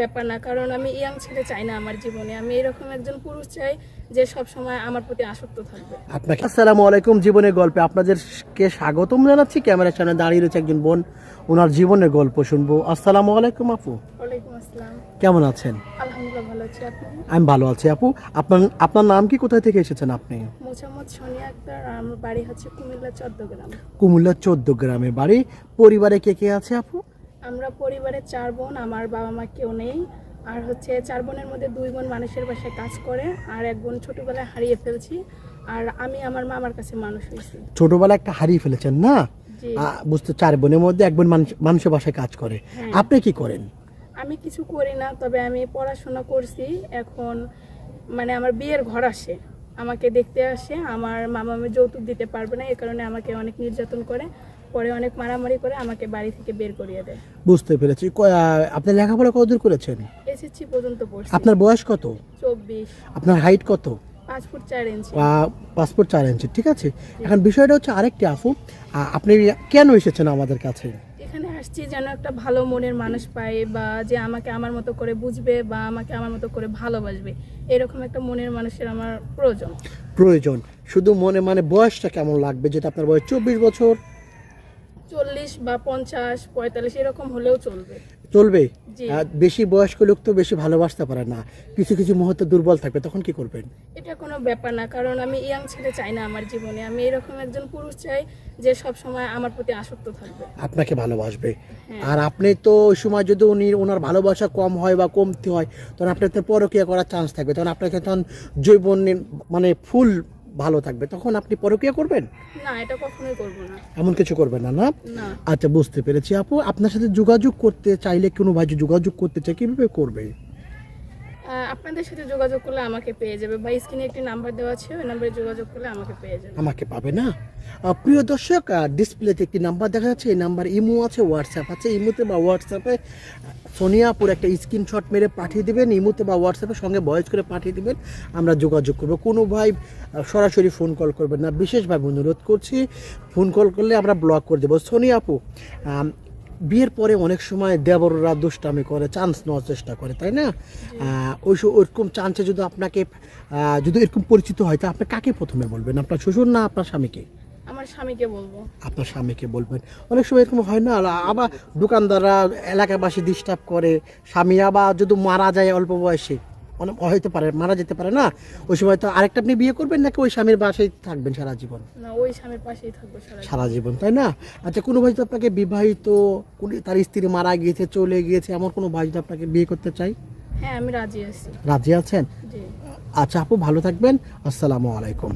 ব্যাপার না, কারণ আমি ইয়াং ছেলে চাই না আমার জীবনে। আমি এরকম একজন পুরুষ চাই যে সব সময় আমার প্রতি আসক্ত থাকবে। আপনাকে আসসালামু আলাইকুম। জীবনের গল্পে আপনাদেরকে স্বাগতম জানাচ্ছি। ক্যামেরার সামনে দাঁড়িয়ে রয়েছে একজন বোন, ওনার জীবনের গল্প শুনবো। আসসালামু আলাইকুম আপু, ওয়ালাইকুম আসসালাম। কেমন আছেন? আলহামদুলিল্লাহ, ভালো আছি। আপনি? আমি ভালো আছি আপু। আপনার নাম কি, কোথায় থেকে এসেছেন আপনি? মোহাম্মদ সোনিয়া আক্তার। আর আমার বাড়ি হচ্ছে কুমিল্লা 14 গ্রাম। কুমিল্লা 14 গ্রামে বাড়ি। পরিবারে কে কে আছে আপু? আমরা পরিবারে 4 বোন, আমার বাবা মা কেউ নেই। আর হচ্ছে 4 বোনের মধ্যে 2 বোন মানুষের বাসায় কাজ করে, আর 1 বোন ছোটবেলায় হারিয়ে ফেলছি। আর আমি আমার মামার কাছে মানুষ হয়েছি। ছোটবেলায় একটা হারিয়ে ফেলেছেন না? জি। বুঝতে, 4 বোনের মধ্যে 1 বোন মানুষের বাসায় কাজ করে। হ্যাঁ। আপনি কি করেন? আমি কিছু করি না, তবে আমি পড়াশোনা করছি। এখন মানে আমার বিয়ের ঘর আসে, আমাকে দেখতে আসে। আমার মামা আমি যৌতুক দিতে পারবে না, এই কারণে আমাকে অনেক নির্যাতন করে, পরে অনেক মারামারি করে আমাকে বাড়ি থেকে বের করিয়ে দেয়। বুঝতে পেরেছি। আপনি লেখাপড়া কতদূর করেছেন? এসএসসি পর্যন্ত পড়ছি। আপনার বয়স কত? 24। আপনার হাইট কত? 5 ফুট 4 ইঞ্চি। 5 ফুট 4 ইঞ্চি, ঠিক আছে। এখন বিষয়টা হচ্ছে আরেকটি আপু, আপনি কেন এসেছেন আমাদের কাছে? এখানে আসছি যেন একটা ভালো মনের মানুষ পাই, বা যে আমাকে আমার মতো করে বুঝবে বা আমাকে আমার মতো করে ভালোবাসবে, এরকম একটা মনের মানুষের আমার প্রয়োজন। শুধু মানে বয়সটা কেমন লাগবে? যেটা আপনার বয়স 24 বছর। 40 বা 50 45 এরকম হলেও চলবে। চলবে? জি। বেশি বয়স্ক লোক তো বেশি ভালোবাসতে পারে না, কিছু কিছু মুহূর্তে দুর্বল থাকবে, তখন কি করবেন? এটা কোনো ব্যাপার না, কারণ আমি ইয়াং ছেলে চাই না আমার জীবনে। আমি এরকম একজন পুরুষ চাই যে সব সময় আমার প্রতি আসক্ত থাকবে, আপনাকে ভালোবাসবে। হ্যাঁ। আর আপনি তো ওই সময় যদি ওনার ভালোবাসা কম হয় বা কমতি হয়, তখন আপনার তো পরকীয়া করার চান্স থাকবে। তখন আপনাকে তখন জৈবন মানে ফুল ভালো থাকবে, তখন আপনি পরকীয়া করবেন না, এটা কখনোই করব না। এমন কিছু করবেন না, না? না। আচ্ছা, বুঝতে পেরেছি আপু। আপনার সাথে যোগাযোগ করতে চাইলে, কোনো ভাই যোগাযোগ করতে চাই, কিভাবে করবে? আপনাদের সাথে যোগাযোগ করলে আমাকে পেয়ে যাবে, বা স্ক্রিনে একটি নাম্বার দেওয়া আছে, ওই নাম্বারে যোগাযোগ করলে আমাকে পেয়ে যাবে। আমাকে পাবে না? প্রিয় দর্শক, ডিসপ্লেতে একটি নাম্বার দেখা যাচ্ছে। এই নাম্বার ইমো আছে, হোয়াটসঅ্যাপ আছে। ইমোতে বা হোয়াটসঅ্যাপে সোনিয়াপুর একটা স্ক্রিনশট মেরে পাঠিয়ে দেবেন। ইমোতে বা হোয়াটসঅ্যাপের সঙ্গে ভয়েস করে পাঠিয়ে দেবেন, আমরা যোগাযোগ করব। কোনো ভাই সরাসরি ফোন কল করবেন না, বিশেষভাবে অনুরোধ করছি। ফোন কল করলে আমরা ব্লক করে দেবো। সোনিয়াপু, বিয়ের পরে অনেক সময় দেবররা দুষ্টামি করে, চান্স নেওয়ার চেষ্টা করে, তাই না? ওইরকম চান্সে যদি আপনাকে যদি এরকম পরিচিত হয়, তা আপনি কাকে প্রথমে বলবেন? আপনার শ্বশুর না আপনার স্বামীকে? আমার স্বামীকে বলবো। আপনার স্বামীকে বলবেন। অনেক সময় এরকম হয় না, আবার দোকানদাররা, এলাকাবাসী ডিস্টার্ব করে। স্বামী আবার যদি মারা যায় অল্প বয়সে, অনেক হইতে পারে, মারা যেতে পারে না, ওই সময় তো আরেকটা আপনি বিয়ে করবেন, নাকি ওই স্বামীর বাসায় থাকবেন সারা জীবন? না, ওই স্বামীর পাশেই থাকবো সারা জীবন, তাই না? আচ্ছা, কোনো ভাই তো আপনাকে বিবাহিত, তার স্ত্রী মারা গিয়েছে, চলে গিয়েছে, এমন কোনো ভাই তো আপনাকে বিয়ে করতে চাই? হ্যাঁ, আমি রাজি আছি। রাজি আছেন? জি। আচ্ছা আপু, ভালো থাকবেন। আসসালামু আলাইকুম।